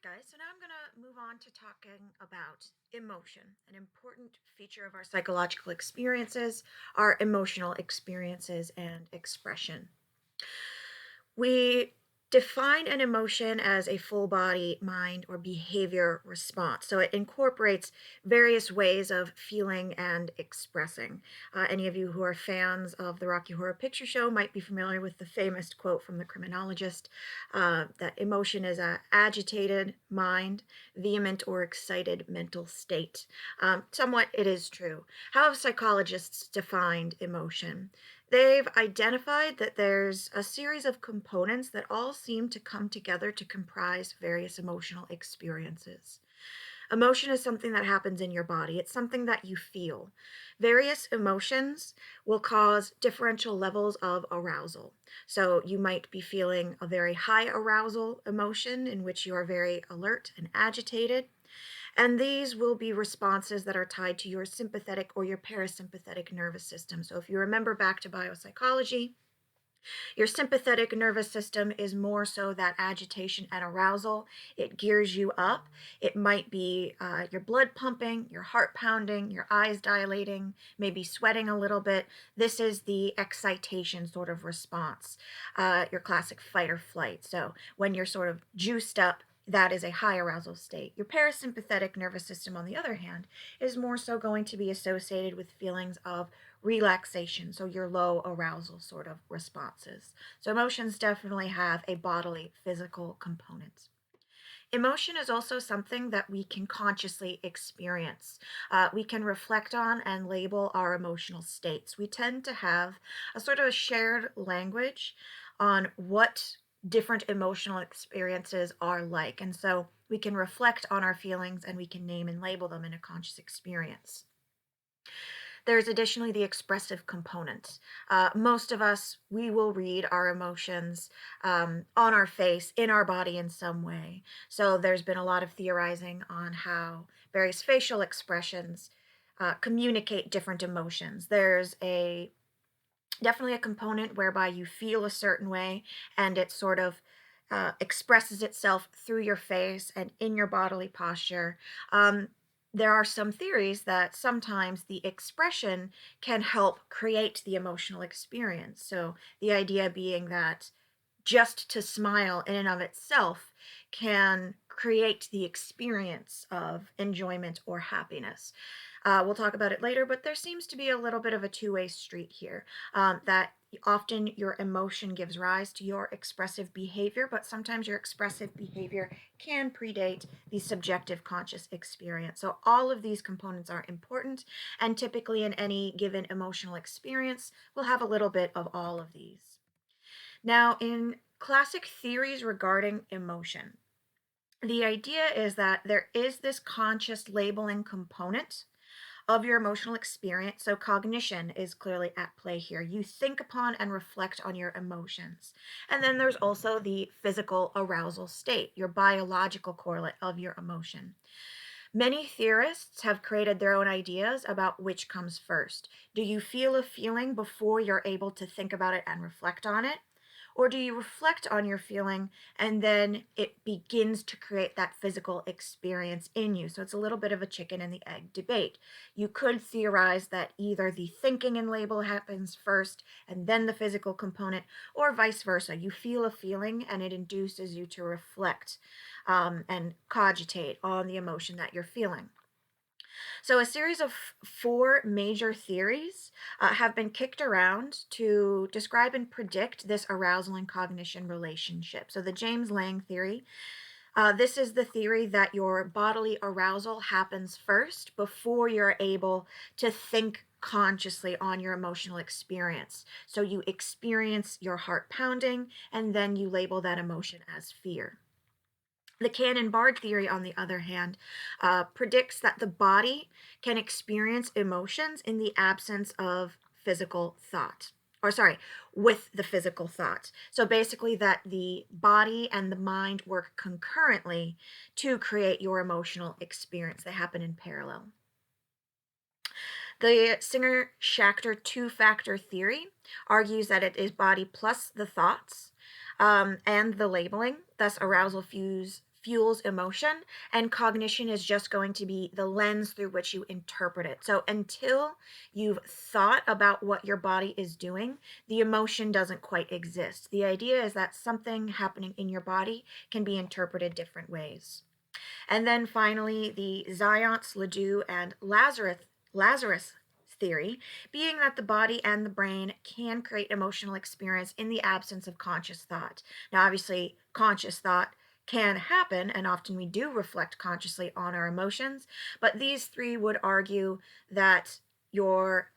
right, guys, so now I'm going to move on to talking about emotion. An important feature of our psychological experiences, our emotional experiences and expression. We define an emotion as a full body, mind, or behavior response. So it incorporates various ways of feeling and expressing. Any of you who are fans of the Rocky Horror Picture Show might be familiar with the famous quote from the criminologist that emotion is a agitated mind, vehement or excited mental state. Somewhat it is true. How have psychologists defined emotion? They've identified that there's a series of components that all seem to come together to comprise various emotional experiences. Emotion is something that happens in your body, it's something that you feel. Various emotions will cause differential levels of arousal. So you might be feeling a very high arousal emotion in which you are very alert and agitated. And these will be responses that are tied to your sympathetic or your parasympathetic nervous system. So if you remember back to biopsychology, your sympathetic nervous system is more so that agitation and arousal. It gears you up. It might be your blood pumping, your heart pounding, your eyes dilating, maybe sweating a little bit. This is the excitation sort of response, your classic fight or flight. So when you're sort of juiced up, that is a high arousal state. Your parasympathetic nervous system, on the other hand, is more so going to be associated with feelings of relaxation, so your low arousal sort of responses. So emotions definitely have a bodily, physical component. Emotion is also something that we can consciously experience. We can reflect on and label our emotional states. We tend to have a sort of a shared language on what different emotional experiences are like. And so we can reflect on our feelings and we can name and label them in a conscious experience. There's additionally the expressive component. Most of us, we will read our emotions on our face, in our body in some way. So there's been a lot of theorizing on how various facial expressions communicate different emotions. There's a definitely a component whereby you feel a certain way and it sort of expresses itself through your face and in your bodily posture. Um, there are some theories that sometimes the expression can help create the emotional experience. So, the idea being that just to smile in and of itself can create the experience of enjoyment or happiness. We'll talk about it later, but there seems to be a little bit of a two-way street here. That often your emotion gives rise to your expressive behavior, but sometimes your expressive behavior can predate the subjective conscious experience. So all of these components are important, and typically in any given emotional experience, we'll have a little bit of all of these. Now, in classic theories regarding emotion, the idea is that there is this conscious labeling component of your emotional experience. So, cognition is clearly at play here. You think upon and reflect on your emotions. And then there's also the physical arousal state, your biological correlate of your emotion. Many theorists have created their own ideas about which comes first. Do you feel a feeling before you're able to think about it and reflect on it? Or do you reflect on your feeling and then it begins to create that physical experience in you? So it's a little bit of a chicken and the egg debate. You could theorize that either the thinking and label happens first and then the physical component, or vice versa. You feel a feeling and it induces you to reflect and cogitate on the emotion that you're feeling. So, a series of four major theories have been kicked around to describe and predict this arousal and cognition relationship. So, the James Lang theory. This is the theory that your bodily arousal happens first before you're able to think consciously on your emotional experience. So you experience your heart pounding and then you label that emotion as fear. The Cannon-Bard theory, on the other hand, predicts that the body can experience emotions in the absence of physical thought. Or, sorry, with the physical thought. So basically, that the body and the mind work concurrently to create your emotional experience. They happen in parallel. The Singer Schachter two factor theory argues that it is body plus the thoughts and the labeling, thus, arousal fuels emotion, and cognition is just going to be the lens through which you interpret it. So until you've thought about what your body is doing, the emotion doesn't quite exist. The idea is that something happening in your body can be interpreted different ways. And then finally, the Zions, Ledoux, and Lazarus theory, being that the body and the brain can create emotional experience in the absence of conscious thought. Now, obviously, conscious thought can happen, and often we do reflect consciously on our emotions, but these three would argue that your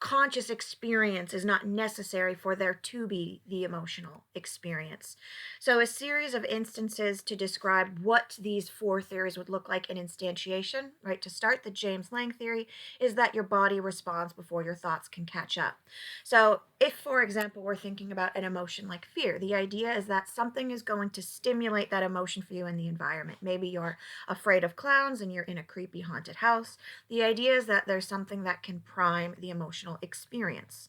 conscious experience is not necessary for there to be the emotional experience. So, a series of instances to describe what these four theories would look like in instantiation, right? To start, the James Lange theory is that your body responds before your thoughts can catch up. So, if, for example, we're thinking about an emotion like fear, the idea is that something is going to stimulate that emotion for you in the environment. Maybe you're afraid of clowns and you're in a creepy haunted house. The idea is that there's something that can prime the emotional experience.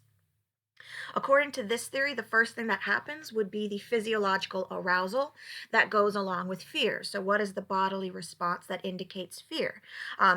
According to this theory, the first thing that happens would be the physiological arousal that goes along with fear. So, what is the bodily response that indicates fear?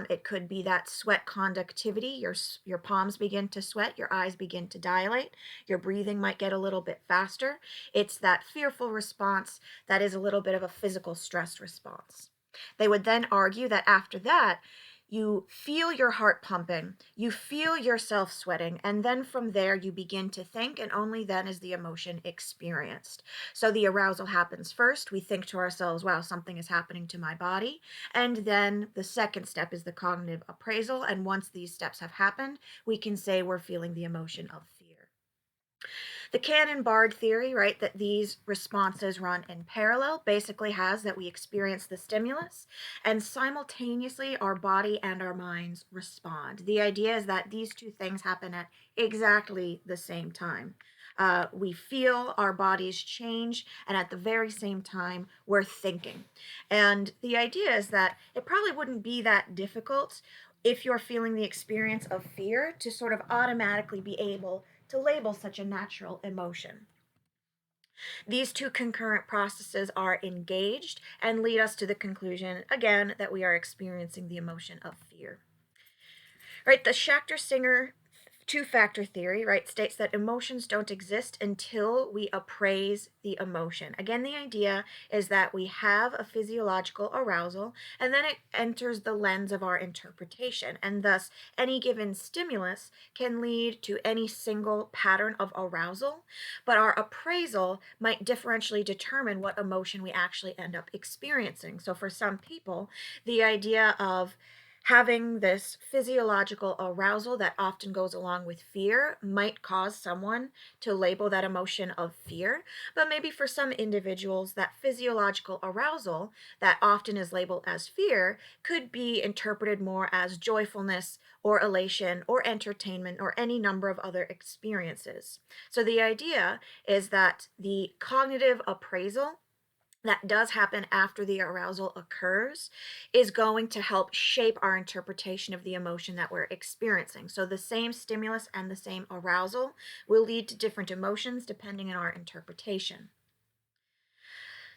It could be that sweat conductivity. Your palms begin to sweat, your eyes begin to dilate, your breathing might get a little bit faster. It's that fearful response that is a little bit of a physical stress response. They would then argue that after that, you feel your heart pumping, you feel yourself sweating, and then from there you begin to think, and only then is the emotion experienced. So the arousal happens first. We think to ourselves, wow, something is happening to my body. And then the second step is the cognitive appraisal. And once these steps have happened, we can say we're feeling the emotion of fear. The Cannon-Bard theory, right, that these responses run in parallel, basically has that we experience the stimulus and simultaneously our body and our minds respond. The idea is that these two things happen at exactly the same time. We feel our bodies change, and at the very same time, we're thinking. And the idea is that it probably wouldn't be that difficult if you're feeling the experience of fear to sort of automatically be able to label such a natural emotion. These two concurrent processes are engaged and lead us to the conclusion, again, that we are experiencing the emotion of fear. Right, the Schachter Singer two-factor theory, right, states that emotions don't exist until we appraise the emotion. Again, the idea is that we have a physiological arousal and then it enters the lens of our interpretation, and thus any given stimulus can lead to any single pattern of arousal, but our appraisal might differentially determine what emotion we actually end up experiencing. So for some people, the idea of having this physiological arousal that often goes along with fear might cause someone to label that emotion of fear. But maybe for some individuals, that physiological arousal that often is labeled as fear could be interpreted more as joyfulness or elation or entertainment or any number of other experiences. So the idea is that the cognitive appraisal that does happen after the arousal occurs is going to help shape our interpretation of the emotion that we're experiencing. So the same stimulus and the same arousal will lead to different emotions depending on our interpretation.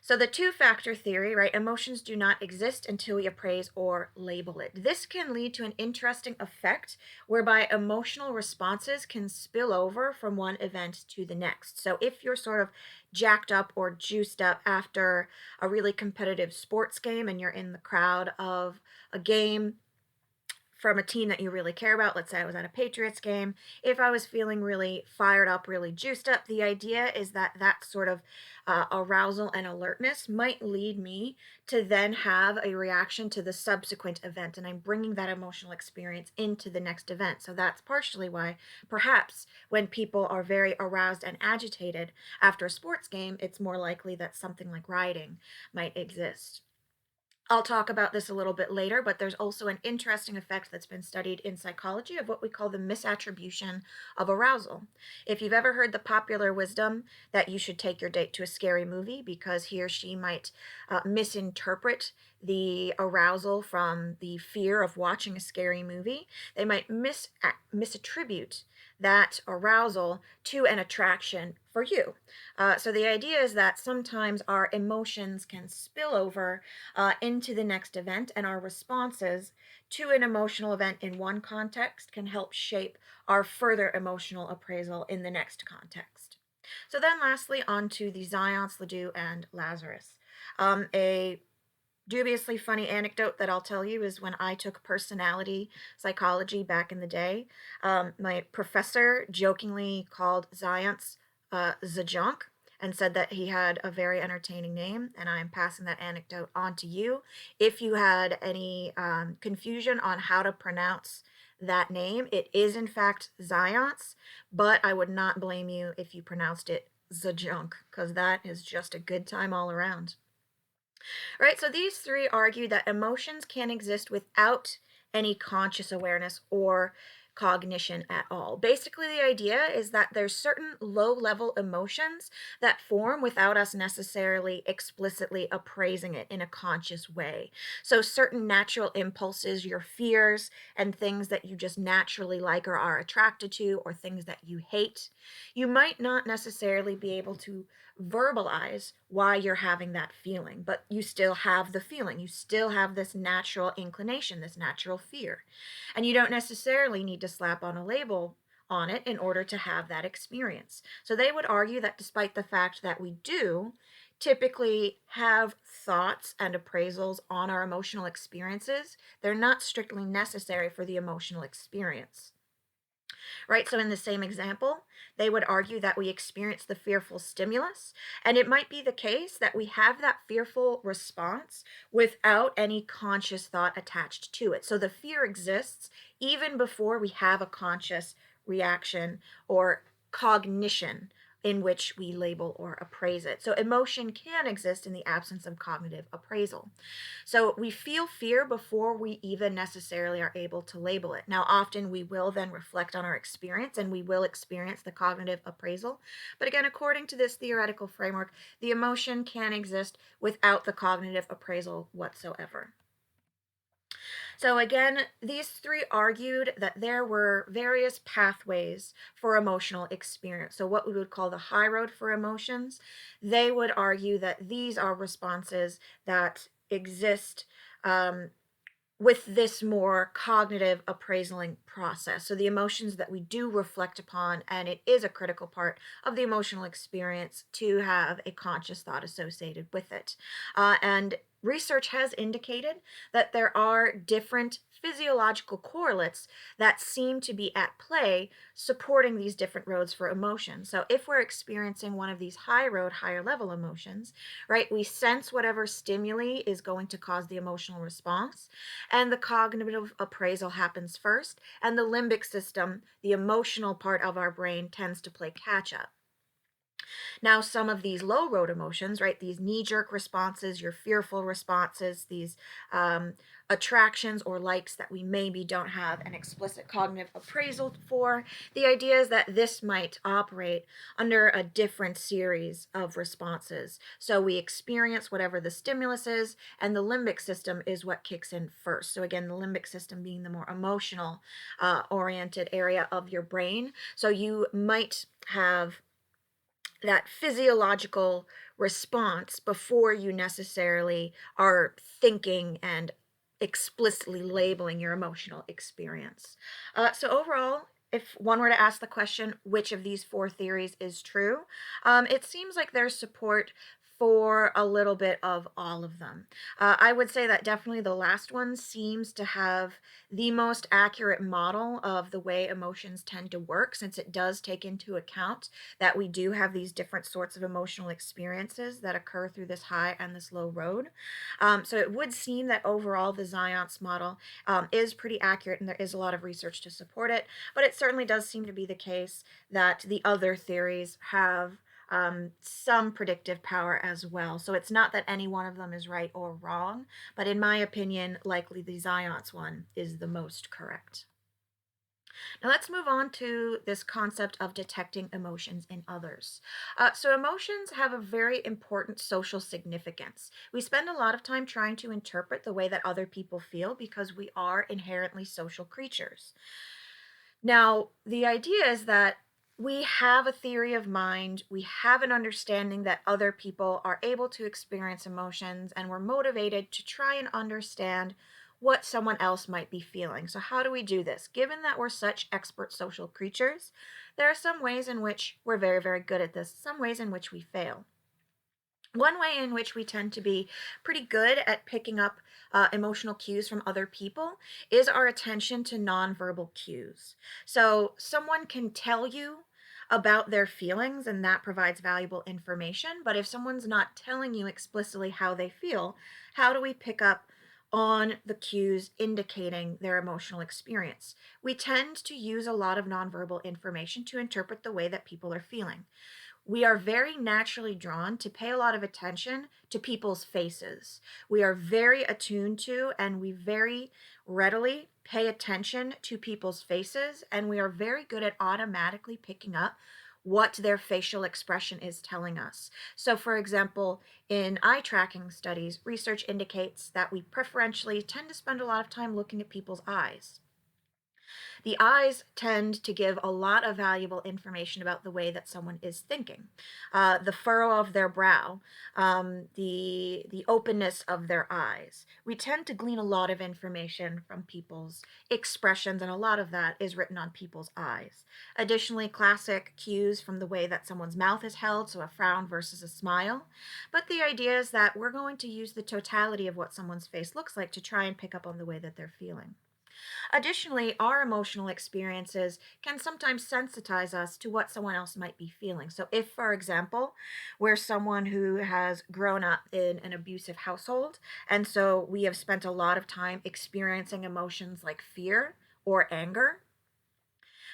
So the two-factor theory, right? Emotions do not exist until we appraise or label it. This can lead to an interesting effect whereby emotional responses can spill over from one event to the next. So if you're sort of jacked up or juiced up after a really competitive sports game and you're in the crowd of a game from a team that you really care about, let's say I was at a Patriots game, if I was feeling really fired up, really juiced up, the idea is that that sort of arousal and alertness might lead me to then have a reaction to the subsequent event, and I'm bringing that emotional experience into the next event. So that's partially why perhaps when people are very aroused and agitated after a sports game, it's more likely that something like rioting might exist. I'll talk about this a little bit later, but there's also an interesting effect that's been studied in psychology of what we call the misattribution of arousal. If you've ever heard the popular wisdom that you should take your date to a scary movie because he or she might misinterpret the arousal from the fear of watching a scary movie, they might misattribute that arousal to an attraction for you. So the idea is that sometimes our emotions can spill over into the next event, and our responses to an emotional event in one context can help shape our further emotional appraisal in the next context. So then, lastly, on to the Zions, Ledoux, and Lazarus. A dubiously funny anecdote that I'll tell you is when I took personality psychology back in the day, my professor jokingly called Zions Zajunk and said that he had a very entertaining name, and I'm passing that anecdote on to you. If you had any confusion on how to pronounce that name, it is in fact Zions, but I would not blame you if you pronounced it Zajunk, because that is just a good time all around. Right? So these three argue that emotions can exist without any conscious awareness or cognition at all. Basically, the idea is that there's certain low-level emotions that form without us necessarily explicitly appraising it in a conscious way. So certain natural impulses, your fears, and things that you just naturally like or are attracted to, or things that you hate, you might not necessarily be able to verbalize why you're having that feeling, but you still have the feeling. You still have this natural inclination, this natural fear. And you don't necessarily need to slap on a label on it in order to have that experience. So they would argue that despite the fact that we do typically have thoughts and appraisals on our emotional experiences, they're not strictly necessary for the emotional experience. Right? So, in the same example, they would argue that we experience the fearful stimulus, and it might be the case that we have that fearful response without any conscious thought attached to it. So, the fear exists even before we have a conscious reaction or cognition in which we label or appraise it. So, emotion can exist in the absence of cognitive appraisal. So we feel fear before we even necessarily are able to label it. Now, often we will then reflect on our experience and we will experience the cognitive appraisal. But again, according to this theoretical framework, the emotion can exist without the cognitive appraisal whatsoever. So again, these three argued that there were various pathways for emotional experience. So what we would call the high road for emotions, they would argue that these are responses that exist um, with this more cognitive appraisaling process. So the emotions that we do reflect upon, and it is a critical part of the emotional experience to have a conscious thought associated with it. And research has indicated that there are different physiological correlates that seem to be at play supporting these different roads for emotion. So if we're experiencing one of these high road, higher level emotions, right, we sense whatever stimuli is going to cause the emotional response, and the cognitive appraisal happens first, and the limbic system, the emotional part of our brain, tends to play catch up. Now, some of these low road emotions, right, these knee jerk responses, your fearful responses, these attractions or likes that we maybe don't have an explicit cognitive appraisal for, the idea is that this might operate under a different series of responses. So we experience whatever the stimulus is, and the limbic system is what kicks in first. So, again, the limbic system being the more emotional oriented area of your brain. So, you might have that physiological response before you necessarily are thinking and explicitly labeling your emotional experience. So, overall, if one were to ask the question, which of these four theories is true, it seems like there's support for a little bit of all of them. I would say that definitely the last one seems to have the most accurate model of the way emotions tend to work, since it does take into account that we do have these different sorts of emotional experiences that occur through this high and this low road. So it would seem that overall the Zions model is pretty accurate, and there is a lot of research to support it, but it certainly does seem to be the case that the other theories have some predictive power as well. So it's not that any one of them is right or wrong, but in my opinion, likely the Zions one is the most correct. Now let's move on to this concept of detecting emotions in others. So emotions have a very important social significance. We spend a lot of time trying to interpret the way that other people feel because we are inherently social creatures. Now, the idea is that we have a theory of mind, we have an understanding that other people are able to experience emotions, and we're motivated to try and understand what someone else might be feeling. So, how do we do this? Given that we're such expert social creatures, there are some ways in which we're very, very good at this, some ways in which we fail. One way in which we tend to be pretty good at picking up emotional cues from other people is our attention to nonverbal cues. So, someone can tell you about their feelings, and that provides valuable information. But if someone's not telling you explicitly how they feel, how do we pick up on the cues indicating their emotional experience? We tend to use a lot of nonverbal information to interpret the way that people are feeling. We are very naturally drawn to pay a lot of attention to people's faces. We are very attuned to and we very readily pay attention to people's faces, and we are very good at automatically picking up what their facial expression is telling us. So, for example, in eye tracking studies, research indicates that we preferentially tend to spend a lot of time looking at people's eyes. The eyes tend to give a lot of valuable information about the way that someone is thinking. The furrow of their brow, the openness of their eyes. We tend to glean a lot of information from people's expressions, and a lot of that is written on people's eyes. Additionally, classic cues from the way that someone's mouth is held, so a frown versus a smile. But the idea is that we're going to use the totality of what someone's face looks like to try and pick up on the way that they're feeling. Additionally, our emotional experiences can sometimes sensitize us to what someone else might be feeling. So, if, for example, we're someone who has grown up in an abusive household, and so we have spent a lot of time experiencing emotions like fear or anger,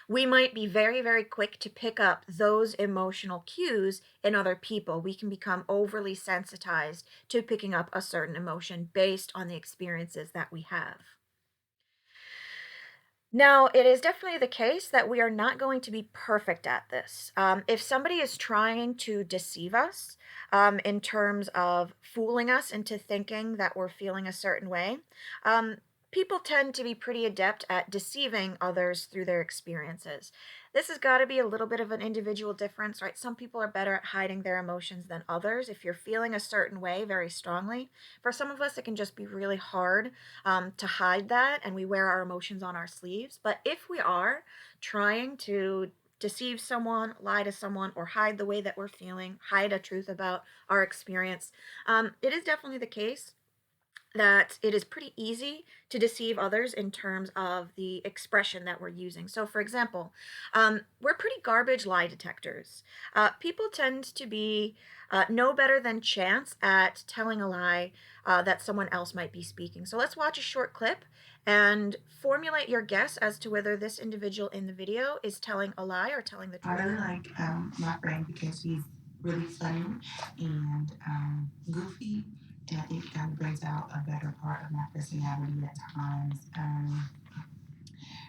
we might be very, very quick to pick up those emotional cues in other people. We can become overly sensitized to picking up a certain emotion based on the experiences that we have. Now, it is definitely the case that we are not going to be perfect at this. If somebody is trying to deceive us in terms of fooling us into thinking that we're feeling a certain way, um, people tend to be pretty adept at deceiving others through their experiences. This has got to be a little bit of an individual difference, right? Some people are better at hiding their emotions than others. If you're feeling a certain way very strongly, for some of us, it can just be really hard to hide that, and we wear our emotions on our sleeves. But if we are trying to deceive someone, lie to someone, or hide the way that we're feeling, hide a truth about our experience, it is definitely the case that it is pretty easy to deceive others in terms of the expression that we're using. So, for example, we're pretty garbage lie detectors. People tend to be no better than chance at telling a lie that someone else might be speaking. So, let's watch a short clip and formulate your guess as to whether this individual in the video is telling a lie or telling the I truth. really like my friend because she's really funny and goofy, and I think it kind of brings out a better part of my personality at times.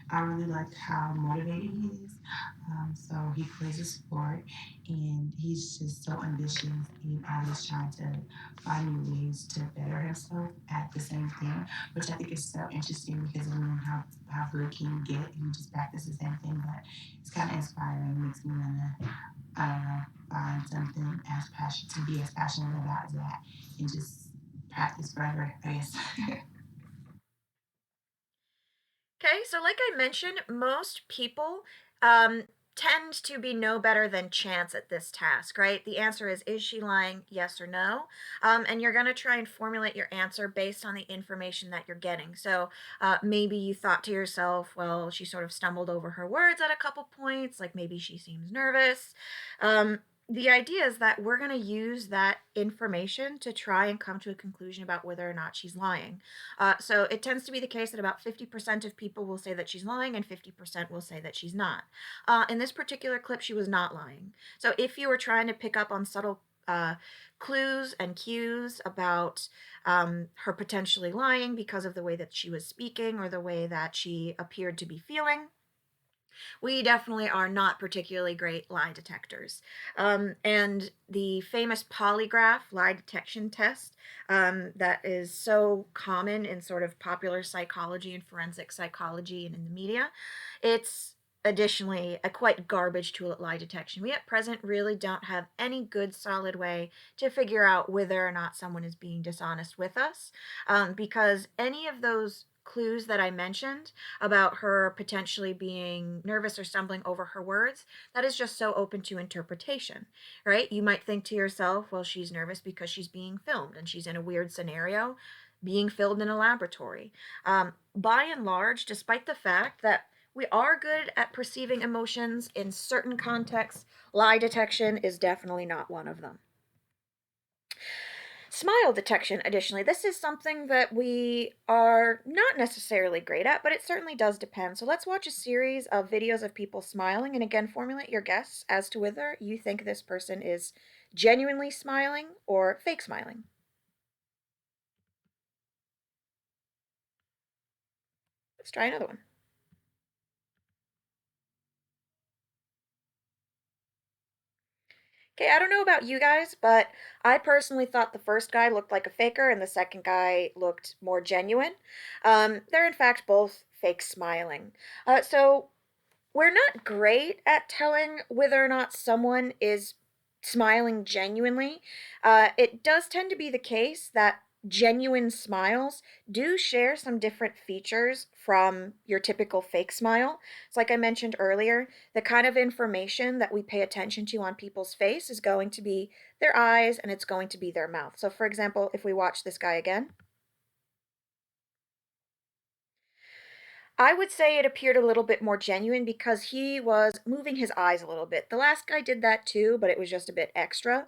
I really like how motivated he is. So he plays a sport, and he's just so ambitious and always trying to find new ways to better himself at the same thing, which I think is so interesting because I know how good can you get if you just practice the same thing. But it's kind of inspiring, makes me wanna find something as passion to be as passionate about as that, and just practice forever, I guess. Okay, so like I mentioned, most people um, tend to be no better than chance at this task, right? The answer is she lying? Yes or no? And you're going to try and formulate your answer based on the information that you're getting. So maybe you thought to yourself, well, she sort of stumbled over her words at a couple points, like maybe she seems nervous. The idea is that we're going to use that information to try and come to a conclusion about whether or not she's lying. So it tends to be the case that about 50% of people will say that she's lying and 50% will say that she's not. In this particular clip, she was not lying. So if you were trying to pick up on subtle clues and cues about her potentially lying because of the way that she was speaking or the way that she appeared to be feeling, we definitely are not particularly great lie detectors. And the famous polygraph lie detection test that is so common in sort of popular psychology and forensic psychology and in the media, it's additionally a quite garbage tool at lie detection. We at present really don't have any good solid way to figure out whether or not someone is being dishonest with us, because any of those clues that I mentioned about her potentially being nervous or stumbling over her words, that is just so open to interpretation, right? You might think to yourself, well, she's nervous because she's being filmed and she's in a weird scenario being filmed in a laboratory. By and large, despite the fact that we are good at perceiving emotions in certain contexts, lie detection is definitely not one of them. Smile detection, additionally, this is something that we are not necessarily great at, but it certainly does depend. So let's watch a series of videos of people smiling, and again, formulate your guess as to whether you think this person is genuinely smiling or fake smiling. Let's try another one. Okay, I don't know about you guys, but I personally thought the first guy looked like a faker and the second guy looked more genuine. They're in fact both fake smiling. So we're not great at telling whether or not someone is smiling genuinely. It does tend to be the case that genuine smiles do share some different features from your typical fake smile. It's like I mentioned earlier, the kind of information that we pay attention to on people's face is going to be their eyes and it's going to be their mouth. So, for example, if we watch this guy again, I would say it appeared a little bit more genuine because he was moving his eyes a little bit. The last guy did that too, but it was just a bit extra.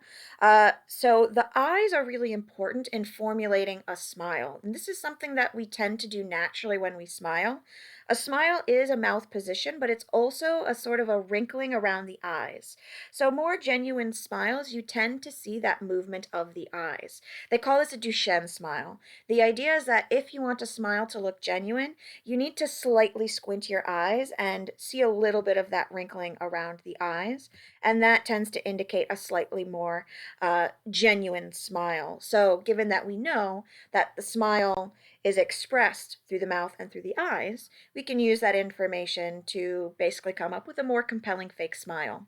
So the eyes are really important in formulating a smile. And this is something that we tend to do naturally when we smile. A smile is a mouth position, but it's also a sort of a wrinkling around the eyes. So more genuine smiles, you tend to see that movement of the eyes. They call this a Duchenne smile. The idea is that if you want a smile to look genuine, you need to slightly squint your eyes and see a little bit of that wrinkling around the eyes, and that tends to indicate a slightly more genuine smile. So, given that we know that the smile is expressed through the mouth and through the eyes, we can use that information to basically come up with a more compelling fake smile.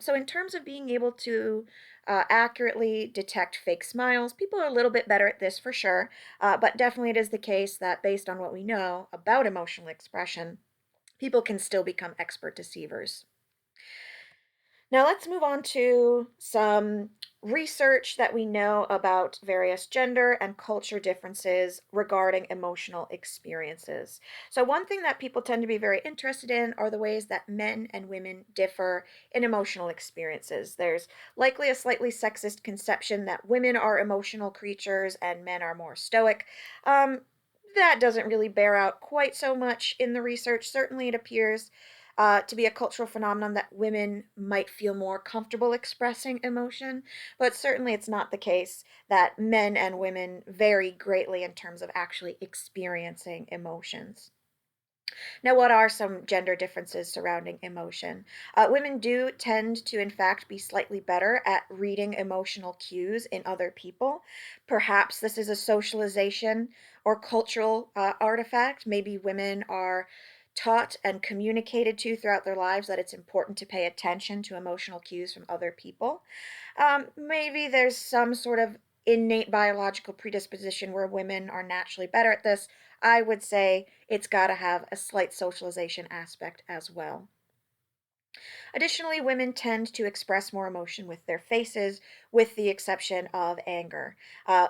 So, in terms of being able to accurately detect fake smiles, people are a little bit better at this for sure. But definitely it is the case that based on what we know about emotional expression, people can still become expert deceivers. Now let's move on to some research that we know about various gender and culture differences regarding emotional experiences. So, one thing that people tend to be very interested in are the ways that men and women differ in emotional experiences. There's likely a slightly sexist conception that women are emotional creatures and men are more stoic. Um, that doesn't really bear out quite so much in the research. Certainly, it appears to be a cultural phenomenon that women might feel more comfortable expressing emotion, but certainly it's not the case that men and women vary greatly in terms of actually experiencing emotions. Now, what are some gender differences surrounding emotion? Women do tend to, in fact, be slightly better at reading emotional cues in other people. Perhaps this is a socialization or cultural artifact. Maybe women are taught and communicated to throughout their lives that it's important to pay attention to emotional cues from other people. Maybe there's some sort of innate biological predisposition where women are naturally better at this. I would say it's got to have a slight socialization aspect as well. Additionally, women tend to express more emotion with their faces, with the exception of anger.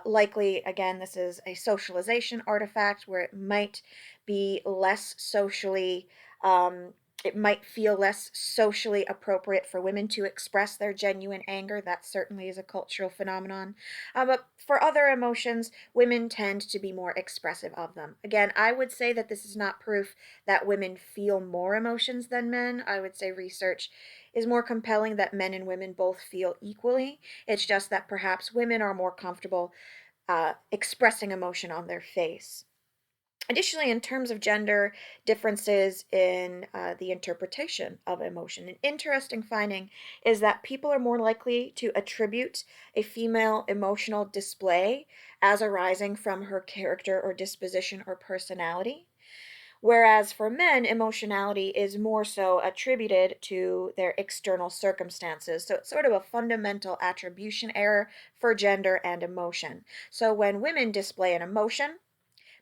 Likely, again, this is a socialization artifact where it might be less socially. It might feel less socially appropriate for women to express their genuine anger. That certainly is a cultural phenomenon. But for other emotions, women tend to be more expressive of them. Again, I would say that this is not proof that women feel more emotions than men. I would say research is more compelling that men and women both feel equally. It's just that perhaps women are more comfortable expressing emotion on their face. Additionally, in terms of gender differences in the interpretation of emotion, an interesting finding is that people are more likely to attribute a female emotional display as arising from her character or disposition or personality, Whereas for men, emotionality is more so attributed to their external circumstances. So it's sort of a fundamental attribution error for gender and emotion. So when women display an emotion,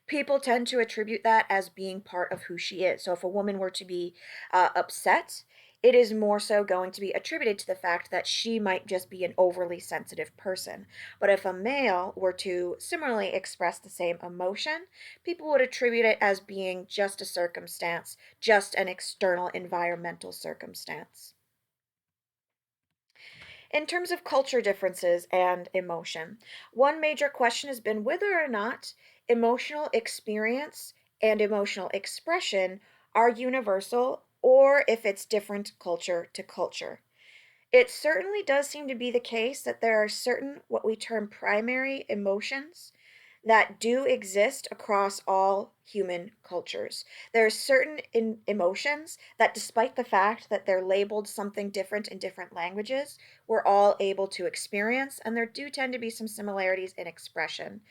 people tend to attribute that as being part of who she is. So if a woman were to be upset, it is more so going to be attributed to the fact that she might just be an overly sensitive person. But if a male were to similarly express the same emotion, people would attribute it as being just a circumstance, just an external environmental circumstance. In terms of culture differences and emotion, one major question has been whether or not emotional experience and emotional expression are universal or if it's different culture to culture. It certainly does seem to be the case that there are certain what we term primary emotions that do exist across all human cultures. There are certain emotions that, despite the fact that they're labeled something different in different languages, we're all able to experience, and there do tend to be some similarities in expression.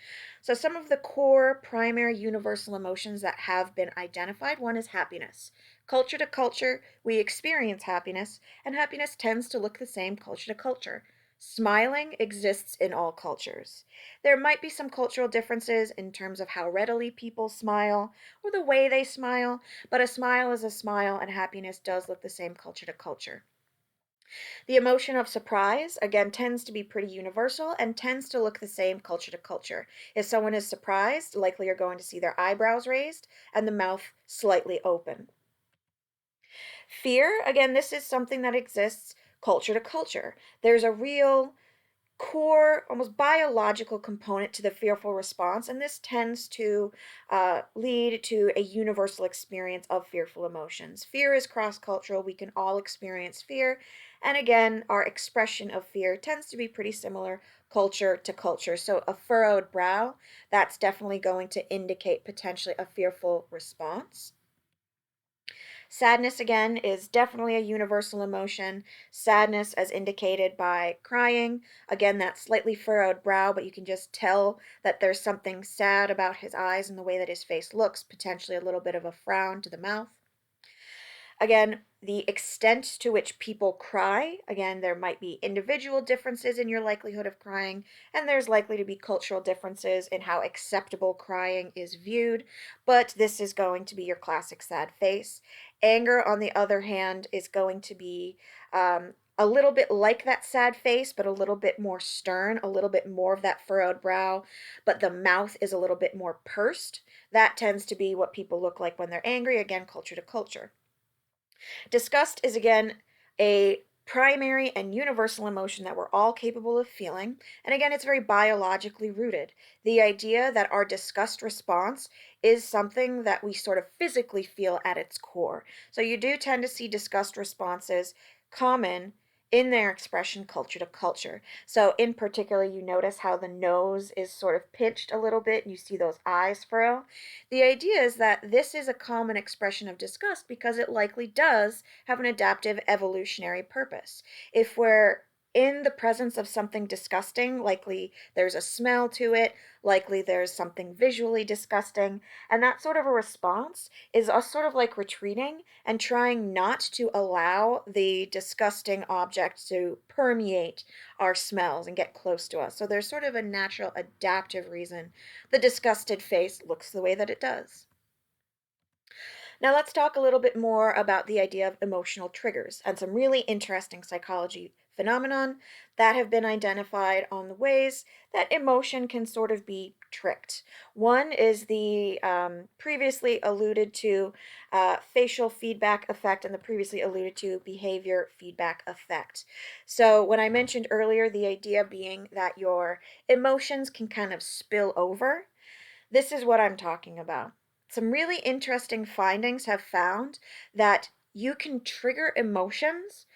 So, some of the core primary universal emotions that have been identified, one is happiness. Culture to culture, we experience happiness, and happiness tends to look the same culture to culture. Smiling exists in all cultures. There might be some cultural differences in terms of how readily people smile or the way they smile, but a smile is a smile, and happiness does look the same culture to culture. The emotion of surprise, again, tends to be pretty universal and tends to look the same culture to culture. If someone is surprised, likely you're going to see their eyebrows raised and the mouth slightly open. Fear, again, this is something that exists culture to culture. There's a real core, almost biological component to the fearful response, and this tends to lead to a universal experience of fearful emotions. Fear is cross cultural, we can all experience fear, and again, our expression of fear tends to be pretty similar culture to culture. So, a furrowed brow, that's definitely going to indicate potentially a fearful response. Sadness, again, is definitely a universal emotion. Sadness, as indicated by crying. Again, that slightly furrowed brow, but you can just tell that there's something sad about his eyes and the way that his face looks, potentially a little bit of a frown to the mouth. Again, the extent to which people cry, again, there might be individual differences in your likelihood of crying, and there's likely to be cultural differences in how acceptable crying is viewed, but this is going to be your classic sad face. Anger, on the other hand, is going to be a little bit like that sad face, but a little bit more stern, a little bit more of that furrowed brow, but the mouth is a little bit more pursed. That tends to be what people look like when they're angry, again, culture to culture. Disgust is again a primary and universal emotion that we're all capable of feeling. And again, it's very biologically rooted. The idea that our disgust response is something that we sort of physically feel at its core. So you do tend to see disgust responses common in their expression culture to culture. So in particular, you notice how the nose is sort of pinched a little bit and you see those eyes furrow. The idea is that this is a common expression of disgust because it likely does have an adaptive evolutionary purpose. If we're in the presence of something disgusting, likely there's a smell to it, likely there's something visually disgusting, and that sort of a response is us sort of like retreating and trying not to allow the disgusting object to permeate our smells and get close to us. So there's sort of a natural adaptive reason the disgusted face looks the way that it does. Now, let's talk a little bit more about the idea of emotional triggers and some really interesting psychology phenomenon that have been identified on the ways that emotion can sort of be tricked. One is the previously alluded to facial feedback effect and the previously alluded to behavior feedback effect. So, when I mentioned earlier the idea being that your emotions can kind of spill over, this is what I'm talking about. Some really interesting findings have found that you can trigger emotions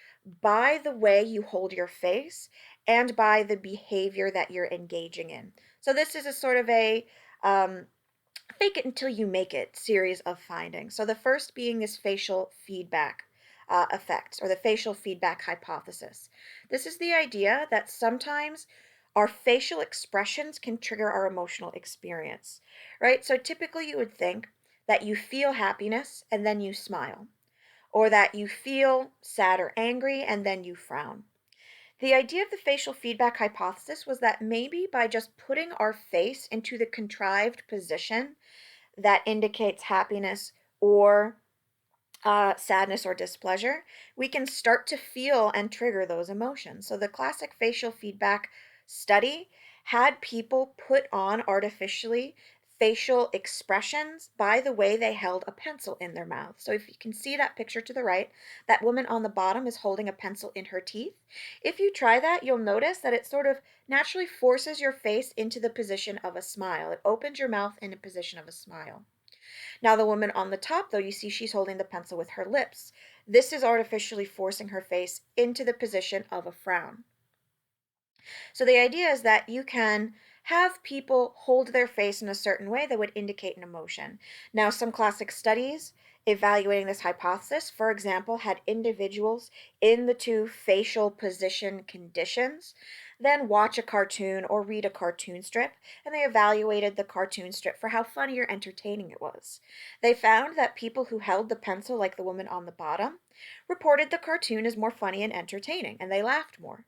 by the way you hold your face and by the behavior that you're engaging in. So, this is a sort of a um, fake it until you make it series of findings. So, the first being this facial feedback effect or the facial feedback hypothesis. This is the idea that sometimes our facial expressions can trigger our emotional experience, right? So, typically you would think that you feel happiness and then you smile, or that you feel sad or angry and then you frown. The idea of the facial feedback hypothesis was that maybe by just putting our face into the contrived position that indicates happiness or sadness or displeasure, we can start to feel and trigger those emotions. So, the classic facial feedback study had people put on artificially facial expressions by the way they held a pencil in their mouth. So, if you can see that picture to the right, that woman on the bottom is holding a pencil in her teeth. If you try that, you'll notice that it sort of naturally forces your face into the position of a smile. It opens your mouth in a position of a smile. Now, the woman on the top, though, you see she's holding the pencil with her lips. This is artificially forcing her face into the position of a frown. So, the idea is that you can have people hold their face in a certain way that would indicate an emotion. Now, some classic studies evaluating this hypothesis, for example, had individuals in the two facial position conditions then watch a cartoon or read a cartoon strip, and they evaluated the cartoon strip for how funny or entertaining it was. They found that people who held the pencil, like the woman on the bottom, reported the cartoon as more funny and entertaining, and they laughed more.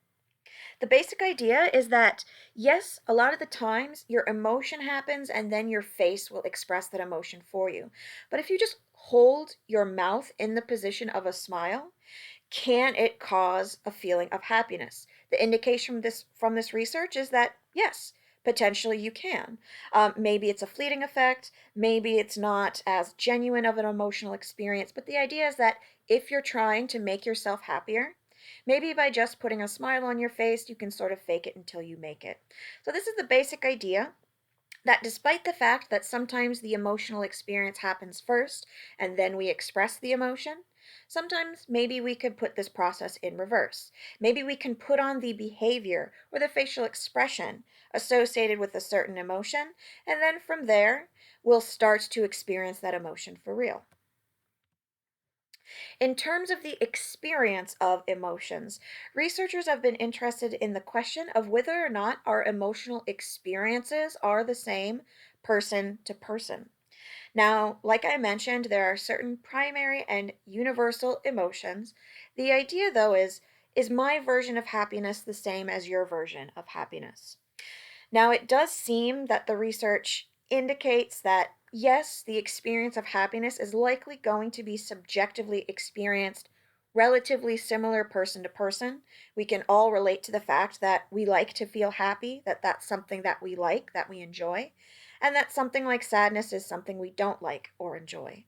The basic idea is that, yes, a lot of the times your emotion happens and then your face will express that emotion for you. But if you just hold your mouth in the position of a smile, can it cause a feeling of happiness? The indication from this research is that yes, potentially you can. Maybe it's a fleeting effect, maybe it's not as genuine of an emotional experience, but the idea is that if you're trying to make yourself happier, maybe by just putting a smile on your face, you can sort of fake it until you make it. So, this is the basic idea that despite the fact that sometimes the emotional experience happens first and then we express the emotion, sometimes maybe we could put this process in reverse. Maybe we can put on the behavior or the facial expression associated with a certain emotion, and then from there, we'll start to experience that emotion for real. In terms of the experience of emotions, researchers have been interested in the question of whether or not our emotional experiences are the same person to person. Now, like I mentioned, there are certain primary and universal emotions. The idea, though, is my version of happiness the same as your version of happiness? Now, it does seem that the research indicates that yes, the experience of happiness is likely going to be subjectively experienced relatively similar person to person. We can all relate to the fact that we like to feel happy, that that's something that we like, that we enjoy, and that something like sadness is something we don't like or enjoy.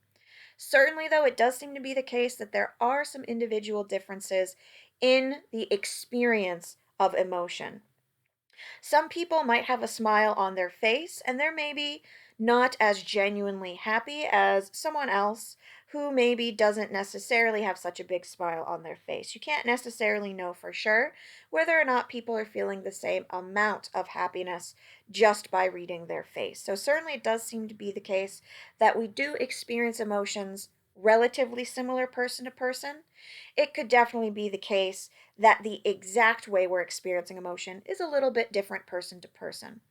Certainly, though, it does seem to be the case that there are some individual differences in the experience of emotion. Some people might have a smile on their face, and they're maybe not as genuinely happy as someone else who maybe doesn't necessarily have such a big smile on their face. You can't necessarily know for sure whether or not people are feeling the same amount of happiness just by reading their face. So, certainly, it does seem to be the case that we do experience emotions relatively similar person to person. It could definitely be the case that the exact way we're experiencing emotion is a little bit different person to person.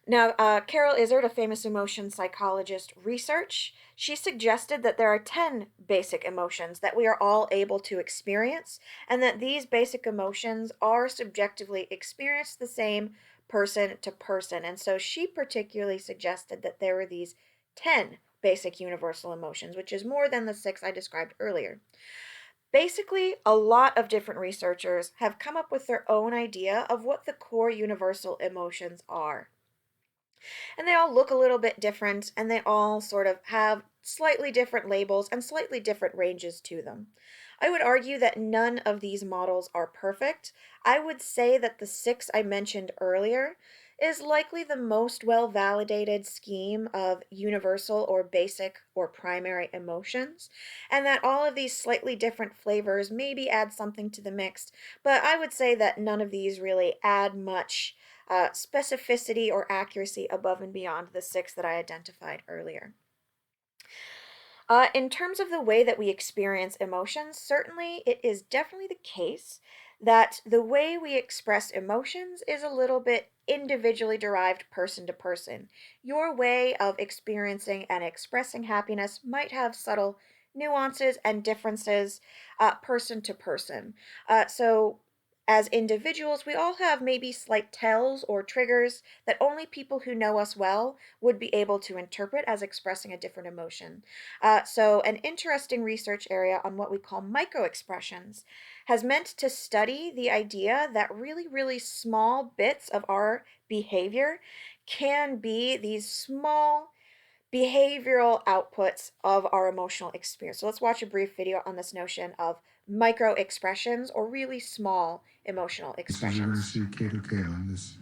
Now, Carol Izard, a famous emotion psychologist, research, she suggested that there are 10 basic emotions that we are all able to experience, and that these basic emotions are subjectively experienced the same person to person. And so she particularly suggested that there were these 10 basic universal emotions, which is more than the six I described earlier. Basically, a lot of different researchers have come up with their own idea of what the core universal emotions are. And they all look a little bit different, and they all sort of have slightly different labels and slightly different ranges to them. I would argue that none of these models are perfect. I would say that the six I mentioned earlier is likely the most well validated scheme of universal or basic or primary emotions, and that all of these slightly different flavors maybe add something to the mix, but I would say that none of these really add much specificity or accuracy above and beyond the six that I identified earlier. In terms of the way that we experience emotions, certainly it is definitely the case that the way we express emotions is a little bit individually derived person to person. Your way of experiencing and expressing happiness might have subtle nuances and differences person to person. So, as individuals, we all have maybe slight tells or triggers that only people who know us well would be able to interpret as expressing a different emotion. So, an interesting research area on what we call microexpressions has meant to study the idea that really, really small bits of our behavior can be these small behavioral outputs of our emotional experience. So let's watch a brief video on this notion of micro expressions or really small emotional So you're going to expressions. see Cato Kalin, this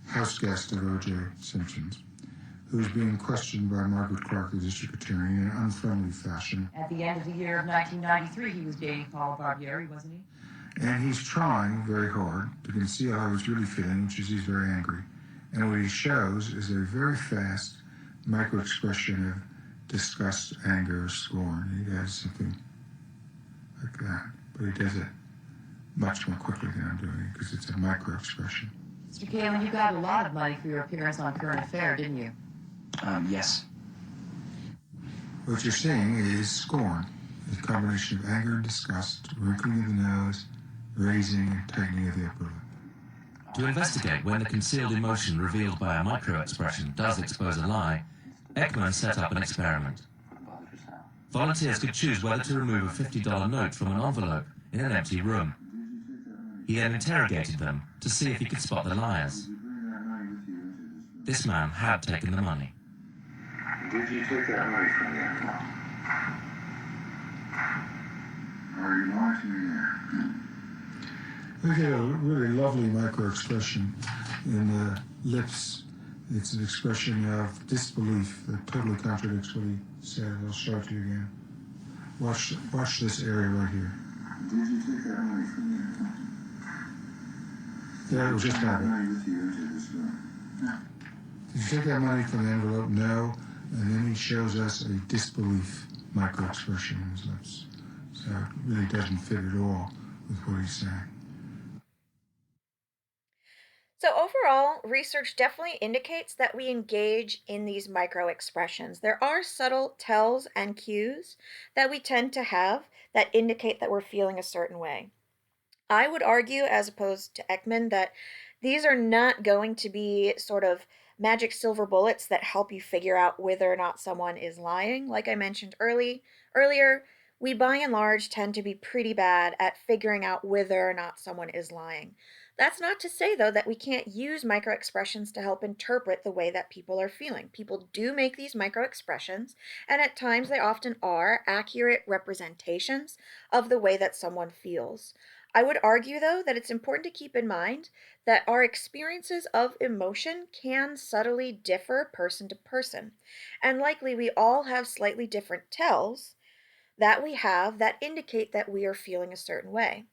house guest of O.J. Simpson's, who's being questioned by Margaret Clark, the district attorney, in an unfriendly fashion. At the end of the year of 1993, he was dating Paula Barbieri, wasn't he? And he's trying very hard to conceal how he's really feeling, which is he's very angry. And what he shows is a very fast micro expression of disgust, anger, scorn. He does something like that, but he does it much more quickly than I'm doing it because it's a micro expression. Mr. Kalin, you got a lot of money for your appearance on Current Affair, didn't you? Yes. What you're seeing is scorn, a combination of anger and disgust, wrinkling of the nose, raising and tightening of the upper lip. To investigate when the concealed emotion revealed by a micro-expression does expose a lie, Ekman set up an experiment. Volunteers could choose whether to remove a $50 note from an envelope in an empty room. He then interrogated them to see if he could spot the liars. This man had taken the money. Did you take that money from them? Are you lying to me there? We get a really lovely micro expression in the lips. It's an expression of disbelief that totally contradicts what he said. I'll show it to you again. Watch this area right here. Did you take that money from them? Yeah, it was just habit. money with you into this room? Did you take that money from the envelope? No. And then he shows us a disbelief micro expression in his lips. So it really doesn't fit at all with what he's saying. So, overall, research definitely indicates that we engage in these micro expressions. There are subtle tells and cues that we tend to have that indicate that we're feeling a certain way. I would argue, as opposed to Ekman, that these are not going to be sort of magic silver bullets that help you figure out whether or not someone is lying. Like I mentioned earlier, we by and large tend to be pretty bad at figuring out whether or not someone is lying. That's not to say, though, that we can't use micro expressions to help interpret the way that people are feeling. People do make these micro expressions, and at times they often are accurate representations of the way that someone feels. I would argue, though, that it's important to keep in mind that our experiences of emotion can subtly differ person to person. And likely we all have slightly different tells that we have that indicate that we are feeling a certain way.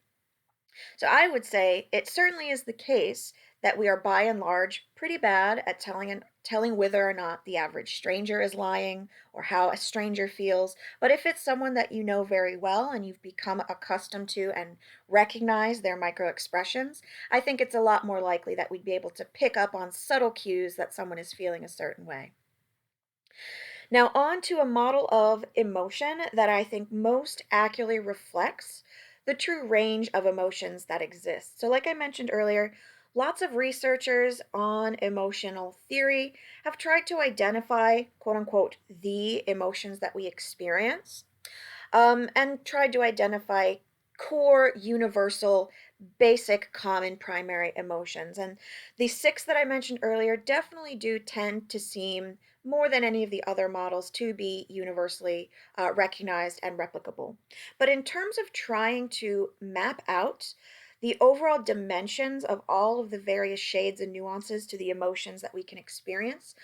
So I would say it certainly is the case that we are by and large pretty bad at telling whether or not the average stranger is lying or how a stranger feels. But if it's someone that you know very well and you've become accustomed to and recognize their micro expressions, I think it's a lot more likely that we'd be able to pick up on subtle cues that someone is feeling a certain way. Now, on to a model of emotion that I think most accurately reflects the true range of emotions that exist. So, like I mentioned earlier, lots of researchers on emotional theory have tried to identify, quote unquote, the emotions that we experience, and tried to identify core, universal, basic, common primary emotions. And the six that I mentioned earlier definitely do tend to seem, more than any of the other models, to be universally recognized and replicable. But in terms of trying to map out the overall dimensions of all of the various shades and nuances to the emotions that we can experience,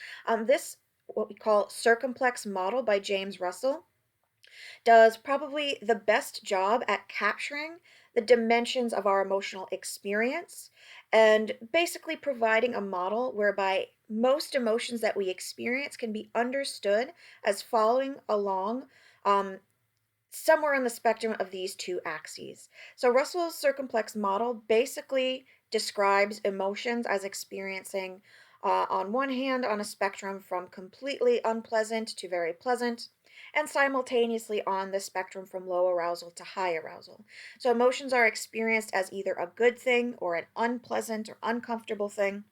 this, what we call circumplex model by James Russell, does probably the best job at capturing the dimensions of our emotional experience and basically providing a model whereby most emotions that we experience can be understood as following along um, somewhere on the spectrum of these two axes. So Russell's circumplex model basically describes emotions as experiencing, on one hand, on a spectrum from completely unpleasant to very pleasant, and simultaneously on the spectrum from low arousal to high arousal. So emotions are experienced as either a good thing or an unpleasant or uncomfortable thing,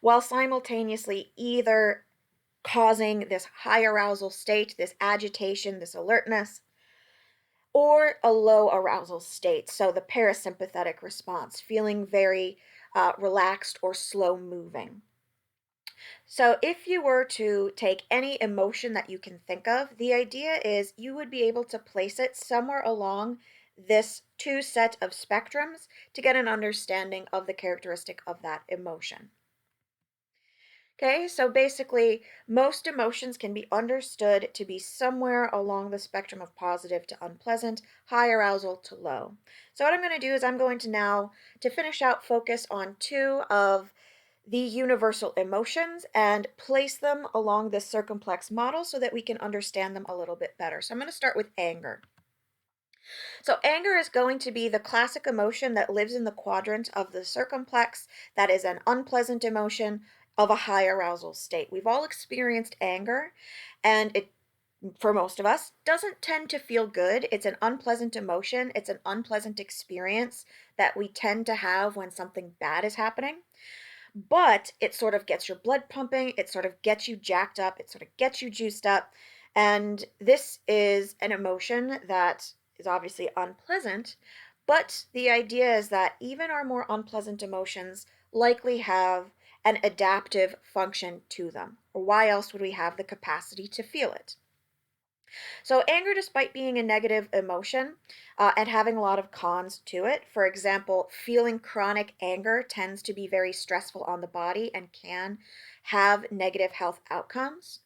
while simultaneously either causing this high arousal state, this agitation, this alertness, or a low arousal state. So the parasympathetic response, feeling very relaxed or slow moving. So if you were to take any emotion that you can think of, the idea is you would be able to place it somewhere along this two set of spectrums to get an understanding of the characteristic of that emotion. Okay, so basically, most emotions can be understood to be somewhere along the spectrum of positive to unpleasant, high arousal to low. So what I'm going to do is I'm going to now, to finish out, focus on two of the universal emotions and place them along this circumplex model so that we can understand them a little bit better. So I'm going to start with anger. So anger is going to be the classic emotion that lives in the quadrant of the circumplex that is an unpleasant emotion of a high arousal state. We've all experienced anger, and it, for most of us, doesn't tend to feel good. It's an unpleasant emotion. It's an unpleasant experience that we tend to have when something bad is happening. But it sort of gets your blood pumping, it sort of gets you jacked up, it sort of gets you juiced up. And this is an emotion that is obviously unpleasant, but the idea is that even our more unpleasant emotions likely have an adaptive function to them. Or why else would we have the capacity to feel it? So, anger, despite being a negative emotion and having a lot of cons to it, for example, feeling chronic anger tends to be very stressful on the body and can have negative health outcomes.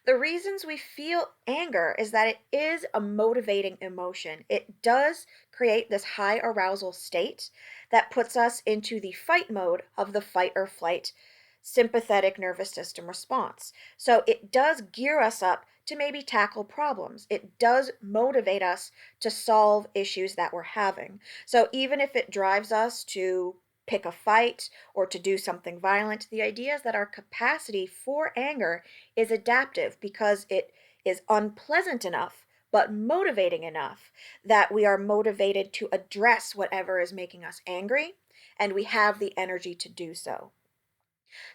The reasons we feel anger is that it is a motivating emotion. It does create this high arousal state that puts us into the fight mode of the fight or flight sympathetic nervous system response. So it does gear us up to maybe tackle problems. It does motivate us to solve issues that we're having. So even if it drives us to pick a fight or to do something violent, the idea is that our capacity for anger is adaptive because it is unpleasant enough but motivating enough that we are motivated to address whatever is making us angry, and we have the energy to do so.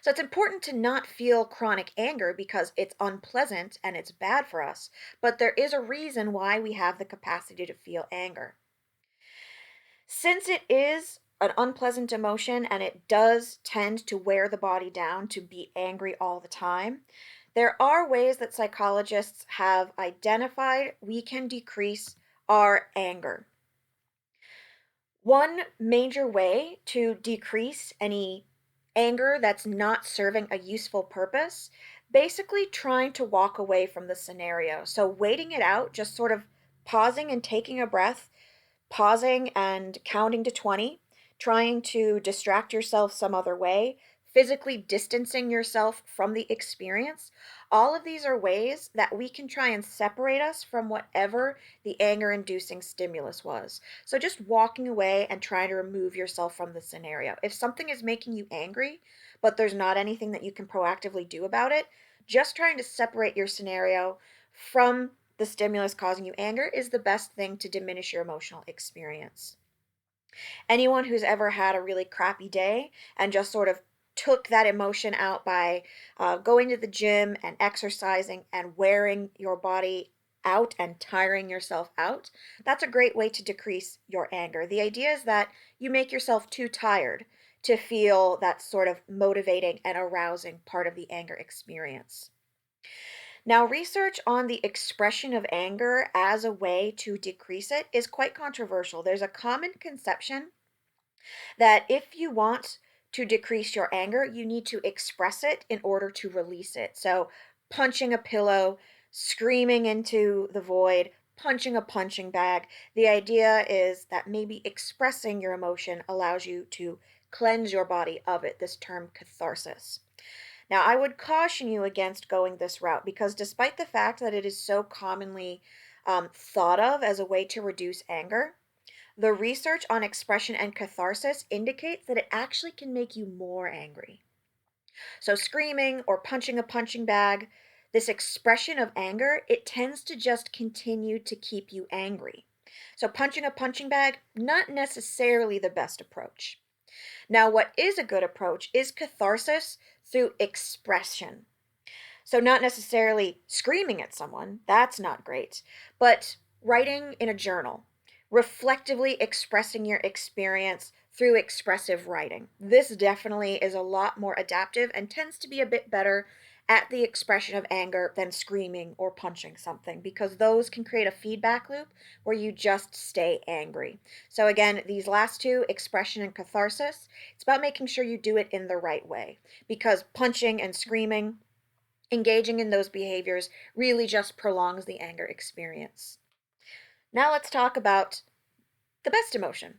So it's important to not feel chronic anger because it's unpleasant and it's bad for us, but there is a reason why we have the capacity to feel anger. Since it is an unpleasant emotion and it does tend to wear the body down to be angry all the time, there are ways that psychologists have identified we can decrease our anger. One major way to decrease any anger that's not serving a useful purpose, basically trying to walk away from the scenario. So waiting it out, just sort of pausing and taking a breath, pausing and counting to 20, trying to distract yourself some other way, physically distancing yourself from the experience. All of these are ways that we can try and separate us from whatever the anger inducing stimulus was. So just walking away and trying to remove yourself from the scenario. If something is making you angry, but there's not anything that you can proactively do about it, just trying to separate your scenario from the stimulus causing you anger is the best thing to diminish your emotional experience. Anyone who's ever had a really crappy day and just sort of took that emotion out by going to the gym and exercising and wearing your body out and tiring yourself out, that's a great way to decrease your anger. The idea is that you make yourself too tired to feel that sort of motivating and arousing part of the anger experience. Now, research on the expression of anger as a way to decrease it is quite controversial. There's a common conception that if you want to decrease your anger, you need to express it in order to release it. So, punching a pillow, screaming into the void, punching a punching bag. The idea is that maybe expressing your emotion allows you to cleanse your body of it, this term catharsis. Now, I would caution you against going this route because despite the fact that it is so commonly thought of as a way to reduce anger, The research on expression and catharsis indicates that it actually can make you more angry. So, screaming or punching a punching bag, this expression of anger, it tends to just continue to keep you angry. So, punching a punching bag, not necessarily the best approach. Now, what is a good approach is catharsis through expression. So, not necessarily screaming at someone, that's not great, but writing in a journal, reflectively expressing your experience through expressive writing. This definitely is a lot more adaptive and tends to be a bit better at the expression of anger than screaming or punching something, because those can create a feedback loop where you just stay angry. So, again, these last two, expression and catharsis, it's about making sure you do it in the right way, because punching and screaming, engaging in those behaviors really just prolongs the anger experience. Now let's talk about the best emotion,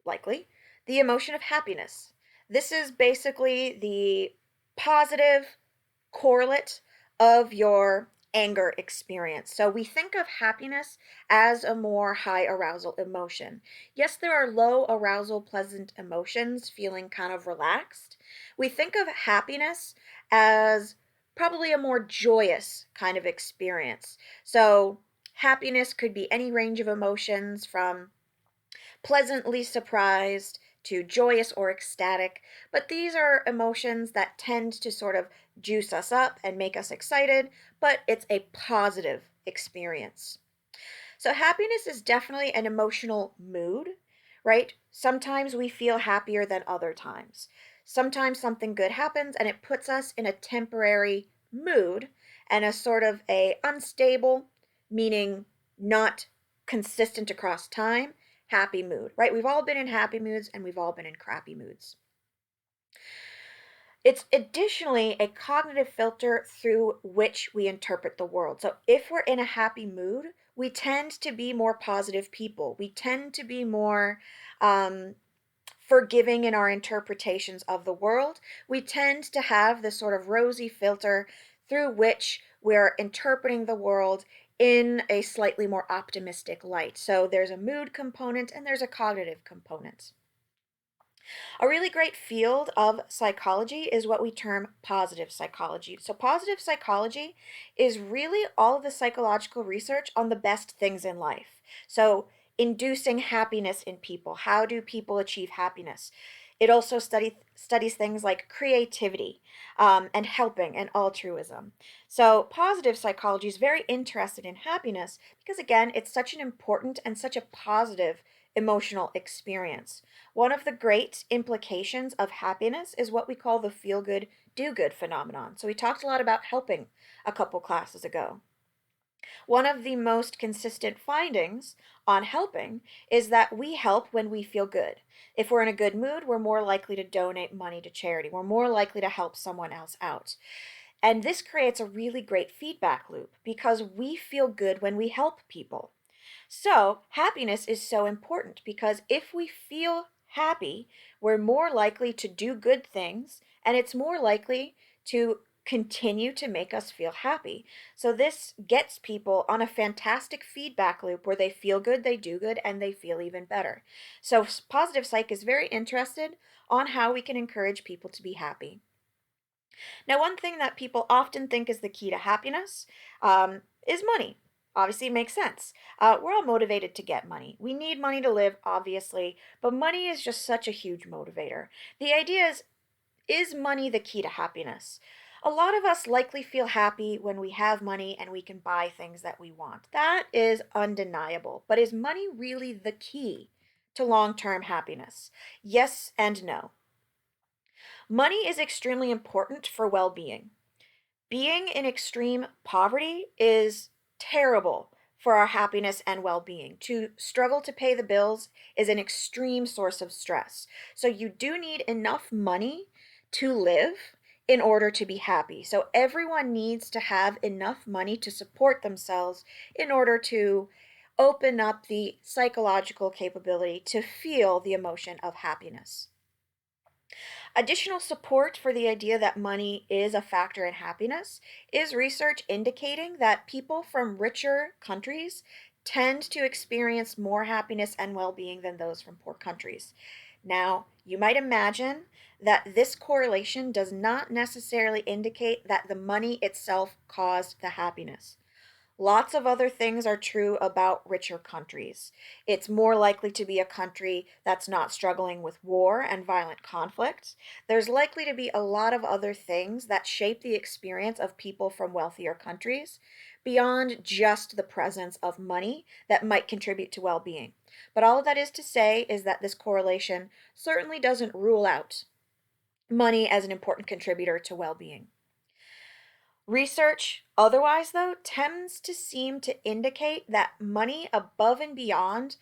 likely, the emotion of happiness. This is basically the positive correlate of your anger experience. So we think of happiness as a more high arousal emotion. Yes, there are low arousal, pleasant emotions, feeling kind of relaxed. We think of happiness as probably a more joyous kind of experience. So happiness could be any range of emotions from pleasantly surprised to joyous or ecstatic, but these are emotions that tend to sort of juice us up and make us excited, but it's a positive experience. So, happiness is definitely an emotional mood, right? Sometimes we feel happier than other times. Sometimes something good happens and it puts us in a temporary mood and a sort of a unstable, meaning not consistent across time, happy mood, right? We've all been in happy moods and we've all been in crappy moods. It's additionally a cognitive filter through which we interpret the world. So if we're in a happy mood, we tend to be more positive people. We tend to be more forgiving in our interpretations of the world. We tend to have this sort of rosy filter through which we're interpreting the world in a slightly more optimistic light. So there's a mood component and there's a cognitive component. A really great field of psychology is what we term positive psychology. So, positive psychology is really all of the psychological research on the best things in life. So, inducing happiness in people. How do people achieve happiness? It also studies things like creativity and helping and altruism. So, positive psychology is very interested in happiness because, again, it's such an important and such a positive emotional experience. One of the great implications of happiness is what we call the feel good, do good phenomenon. So, we talked a lot about helping a couple classes ago. One of the most consistent findings on helping is that we help when we feel good. If we're in a good mood, we're more likely to donate money to charity. We're more likely to help someone else out. And this creates a really great feedback loop because we feel good when we help people. So, happiness is so important because if we feel happy, we're more likely to do good things and it's more likely to continue to make us feel happy. So, this gets people on a fantastic feedback loop where they feel good, they do good, and they feel even better. So, positive psych is very interested on how we can encourage people to be happy. Now, one thing that people often think is the key to happiness is money. Obviously, it makes sense. We're all motivated to get money. We need money to live, obviously, but money is just such a huge motivator. The idea is money the key to happiness? A lot of us likely feel happy when we have money and we can buy things that we want. That is undeniable. But is money really the key to long term happiness? Yes and no. Money is extremely important for well being. Being in extreme poverty is terrible for our happiness and well being. To struggle to pay the bills is an extreme source of stress. So, you do need enough money to live in order to be happy. So, everyone needs to have enough money to support themselves in order to open up the psychological capability to feel the emotion of happiness. Additional support for the idea that money is a factor in happiness is research indicating that people from richer countries tend to experience more happiness and well being than those from poor countries. Now, you might imagine that this correlation does not necessarily indicate that the money itself caused the happiness. Lots of other things are true about richer countries. It's more likely to be a country that's not struggling with war and violent conflict. There's likely to be a lot of other things that shape the experience of people from wealthier countries beyond just the presence of money that might contribute to well being. But all of that is to say is that this correlation certainly doesn't rule out money as an important contributor to well being. Research, otherwise, though, tends to seem to indicate that money above and beyond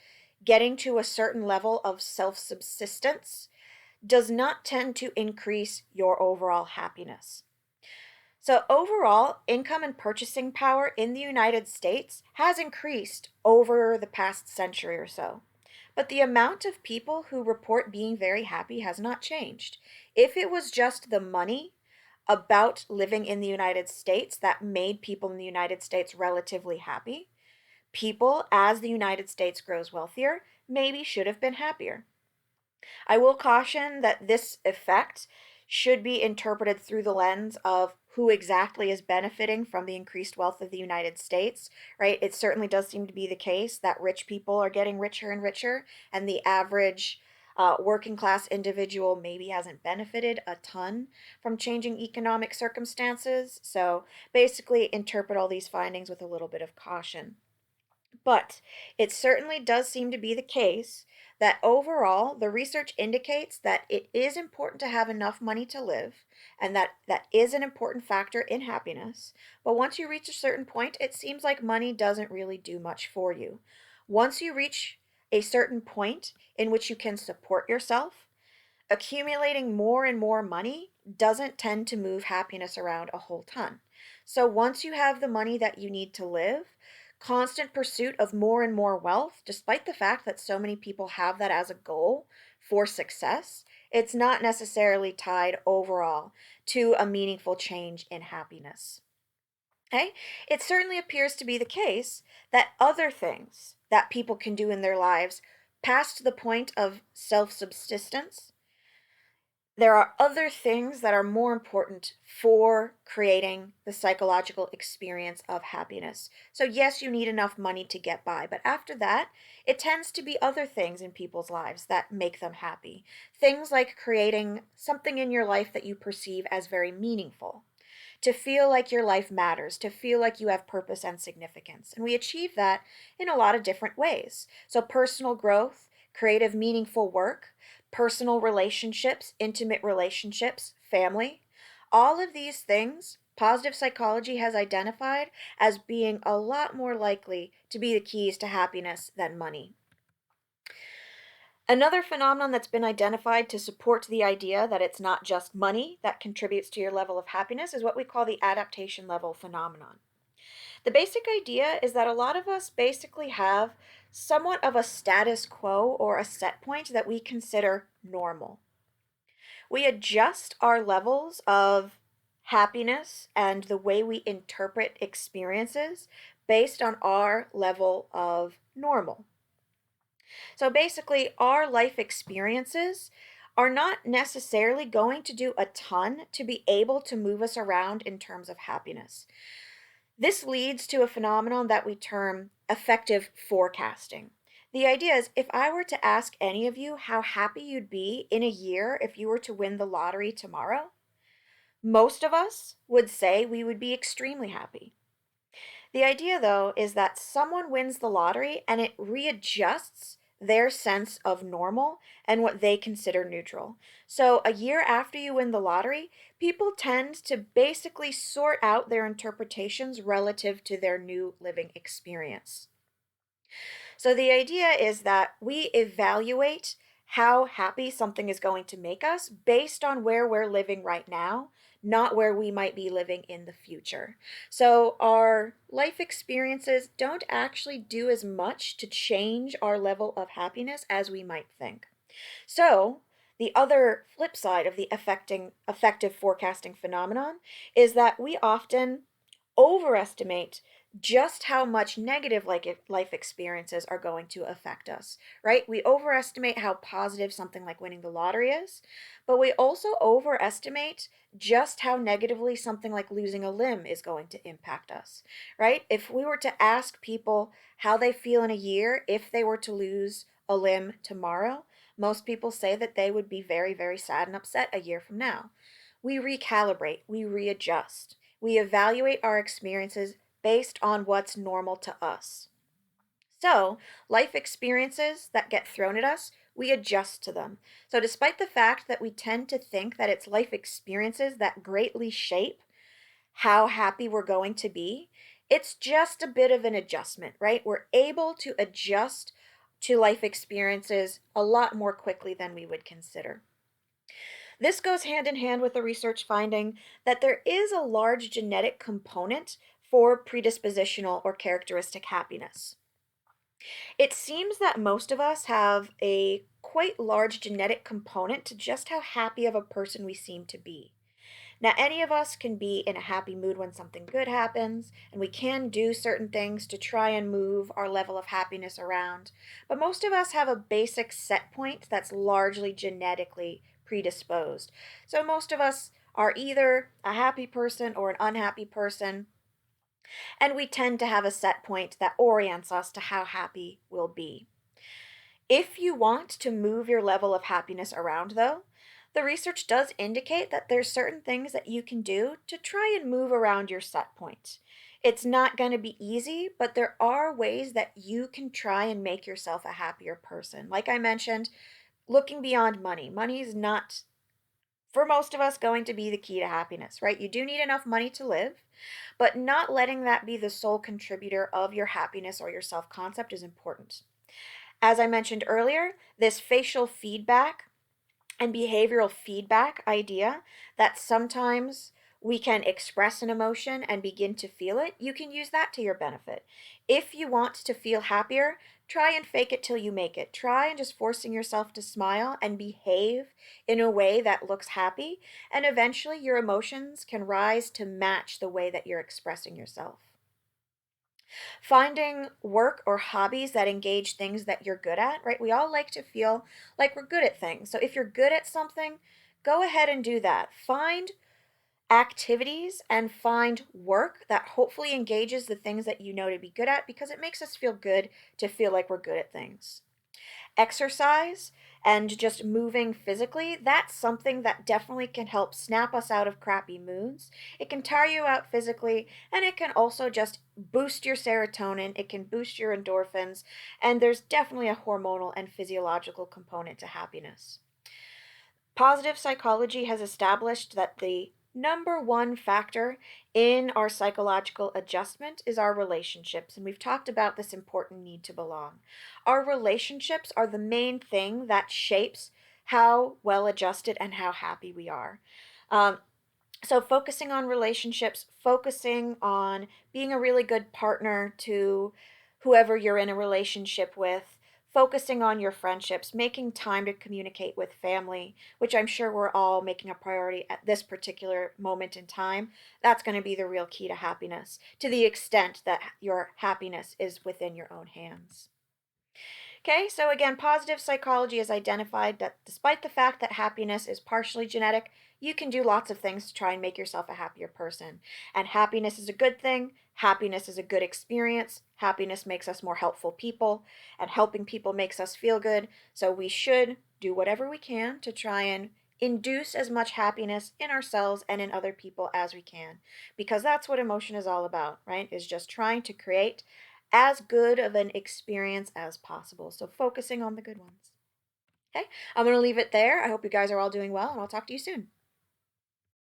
getting to a certain level of self subsistence does not tend to increase your overall happiness. So, overall, income and purchasing power in the United States has increased over the past century or so. But the amount of people who report being very happy has not changed. If it was just the money about living in the United States that made people in the United States relatively happy, people, as the United States grows wealthier, maybe should have been happier. I will caution that this effect should be interpreted through the lens of who exactly is benefiting from the increased wealth of the United States, right? It certainly does seem to be the case that rich people are getting richer and richer, and the average working class individual maybe hasn't benefited a ton from changing economic circumstances. So basically, interpret all these findings with a little bit of caution. But it certainly does seem to be the case that overall, the research indicates that it is important to have enough money to live, and that is an important factor in happiness. But once you reach a certain point, it seems like money doesn't really do much for you. Once you reach a certain point in which you can support yourself, accumulating more and more money doesn't tend to move happiness around a whole ton. So once you have the money that you need to live, constant pursuit of more and more wealth, despite the fact that so many people have that as a goal for success, it's not necessarily tied overall to a meaningful change in happiness. Okay? It certainly appears to be the case that other things that people can do in their lives past the point of self subsistence, there are other things that are more important for creating the psychological experience of happiness. So, yes, you need enough money to get by, but after that, it tends to be other things in people's lives that make them happy. Things like creating something in your life that you perceive as very meaningful, to feel like your life matters, to feel like you have purpose and significance. And we achieve that in a lot of different ways. So, personal growth, creative, meaningful work, personal relationships, intimate relationships, family, all of these things, positive psychology has identified as being a lot more likely to be the keys to happiness than money. Another phenomenon that's been identified to support the idea that it's not just money that contributes to your level of happiness is what we call the adaptation level phenomenon. The basic idea is that a lot of us basically have somewhat of a status quo or a set point that we consider normal. We adjust our levels of happiness and the way we interpret experiences based on our level of normal. So basically, our life experiences are not necessarily going to do a ton to be able to move us around in terms of happiness. This leads to a phenomenon that we term affective forecasting. The idea is if I were to ask any of you how happy you'd be in a year if you were to win the lottery tomorrow, most of us would say we would be extremely happy. The idea, though, is that someone wins the lottery and it readjusts their sense of normal and what they consider neutral. So, a year after you win the lottery, people tend to basically sort out their interpretations relative to their new living experience. So, the idea is that we evaluate how happy something is going to make us based on where we're living right now, not where we might be living in the future. So our life experiences don't actually do as much to change our level of happiness as we might think. So the other flip side of the affective forecasting phenomenon is that we often overestimate just how much negative life experiences are going to affect us, right? We overestimate how positive something like winning the lottery is, but we also overestimate just how negatively something like losing a limb is going to impact us, right? If we were to ask people how they feel in a year if they were to lose a limb tomorrow, most people say that they would be very, very sad and upset a year from now. We recalibrate, we readjust, we evaluate our experiences based on what's normal to us. So, life experiences that get thrown at us, we adjust to them. So, despite the fact that we tend to think that it's life experiences that greatly shape how happy we're going to be, it's just a bit of an adjustment, right? We're able to adjust to life experiences a lot more quickly than we would consider. This goes hand in hand with the research finding that there is a large genetic component for predispositional or characteristic happiness. It seems that most of us have a quite large genetic component to just how happy of a person we seem to be. Now, any of us can be in a happy mood when something good happens, and we can do certain things to try and move our level of happiness around. But most of us have a basic set point that's largely genetically predisposed. So most of us are either a happy person or an unhappy person, and we tend to have a set point that orients us to how happy we'll be. If you want to move your level of happiness around, though, the research does indicate that there's certain things that you can do to try and move around your set point. It's not going to be easy, but there are ways that you can try and make yourself a happier person. Like I mentioned, looking beyond money. Money is not, for most of us, going to be the key to happiness, right? You do need enough money to live, but not letting that be the sole contributor of your happiness or your self-concept is important. As I mentioned earlier, this facial feedback and behavioral feedback idea that sometimes we can express an emotion and begin to feel it, you can use that to your benefit. If you want to feel happier, try and fake it till you make it. Try and just forcing yourself to smile and behave in a way that looks happy, and eventually your emotions can rise to match the way that you're expressing yourself. Finding work or hobbies that engage things that you're good at, right? We all like to feel like we're good at things. So if you're good at something, go ahead and do that. Find activities and find work that hopefully engages the things that you know to be good at, because it makes us feel good to feel like we're good at things. Exercise and just moving physically, that's something that definitely can help snap us out of crappy moods. It can tire you out physically, and it can also just boost your serotonin, it can boost your endorphins, and there's definitely a hormonal and physiological component to happiness. Positive psychology has established that the number one factor in our psychological adjustment is our relationships, and we've talked about this important need to belong. Our relationships are the main thing that shapes how well adjusted and how happy we are. So focusing on relationships, focusing on being a really good partner to whoever you're in a relationship with, focusing on your friendships, making time to communicate with family, which I'm sure we're all making a priority at this particular moment in time, that's going to be the real key to happiness, to the extent that your happiness is within your own hands. Okay, so again, positive psychology has identified that despite the fact that happiness is partially genetic, you can do lots of things to try and make yourself a happier person. And happiness is a good thing. Happiness is a good experience. Happiness makes us more helpful people, and helping people makes us feel good. So we should do whatever we can to try and induce as much happiness in ourselves and in other people as we can, because that's what emotion is all about, right? Is just trying to create as good of an experience as possible. So focusing on the good ones. Okay, I'm going to leave it there. I hope you guys are all doing well, and I'll talk to you soon.